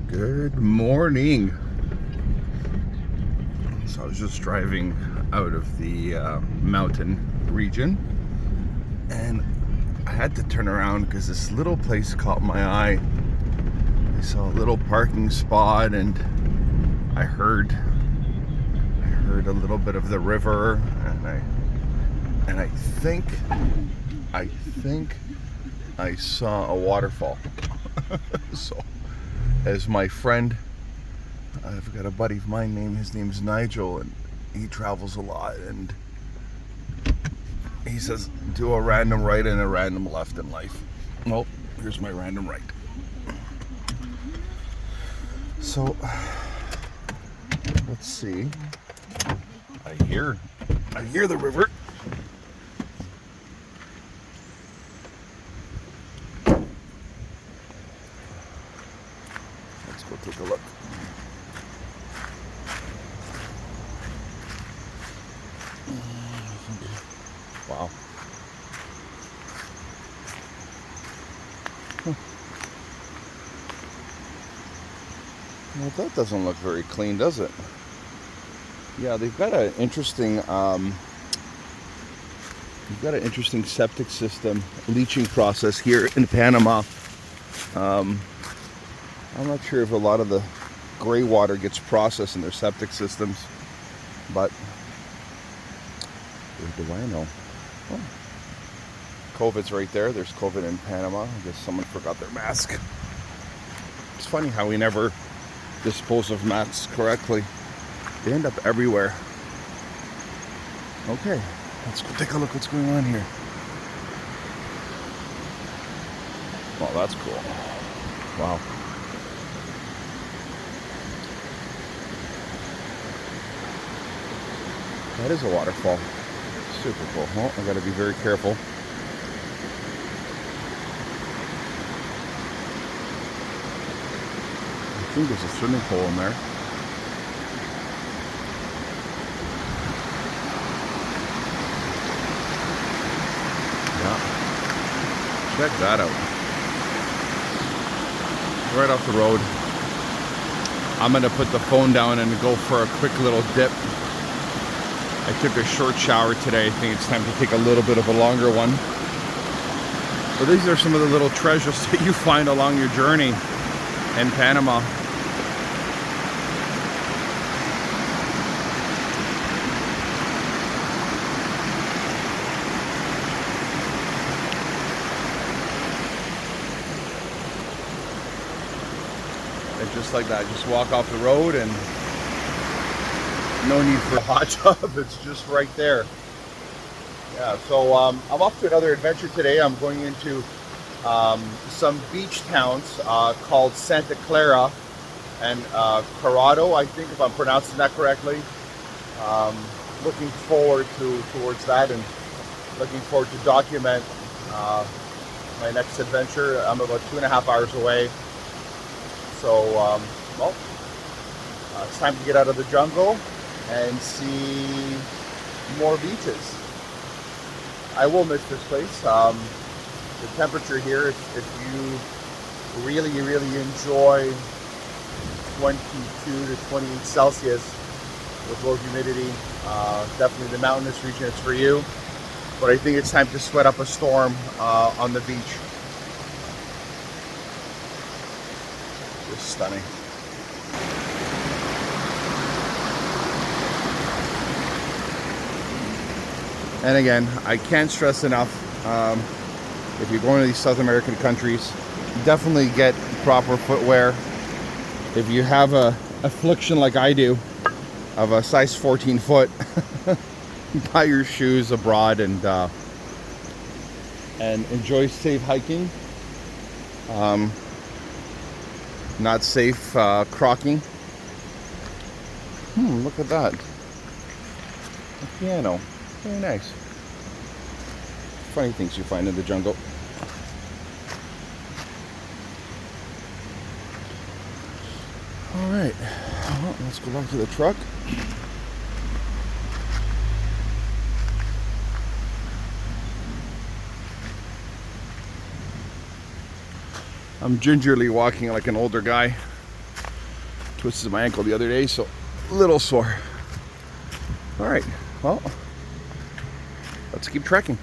Good morning. So I was just driving out of the mountain region, and I had to turn around because this little place caught my eye. I saw a little parking spot, and I heard a little bit of the river, and I think I saw a waterfall. So, as my friend, I've got a buddy of mine his name's Nigel, and he travels a lot, and he says do a random right and a random left in life. Well, here's my random right. So let's see. I hear the river. Let's go take a look. Wow. Well, that doesn't look very clean, does it? Yeah, they've got an interesting septic system leaching process here in Panama. I'm not sure if a lot of the gray water gets processed in their septic systems, but where do I know? Oh, COVID's right there. There's COVID in Panama. I guess someone forgot their mask. It's funny how we never dispose of masks correctly. They end up everywhere. Okay, let's go take a look what's going on here. Well, that's cool. Wow. That is a waterfall. Super cool. Well, I gotta be very careful. I think there's a swimming pool in there. Yeah. Check that out. Right off the road. I'm gonna put the phone down and go for a quick little dip. I took a short shower today. I think it's time to take a little bit of a longer one. But these are some of the little treasures that you find along your journey in Panama. And just like that, just walk off the road and no need for a hot tub. It's just right there. Yeah, so I'm off to another adventure today. I'm going into some beach towns called Santa Clara and Corrado, I think, if I'm pronouncing that correctly. Looking forward towards that, and looking forward to document my next adventure. I'm about 2.5 hours away. So, well, it's time to get out of the jungle and see more beaches. I will miss this place. The temperature here, if you really enjoy 22 to 28 Celsius with low humidity, definitely the mountainous region is for you. But I think it's time to sweat up a storm on the beach. Just stunning. And again, I can't stress enough, if you're going to these South American countries, definitely get proper footwear. If you have a affliction like I do, of a size 14 foot, buy your shoes abroad and enjoy safe hiking. Not safe crocking. Look at that. A piano. Very nice. Funny things you find in the jungle. All right, well, let's go back to the truck. I'm gingerly walking like an older guy. Twisted my ankle the other day, so a little sore. All right, well, let's keep trekking.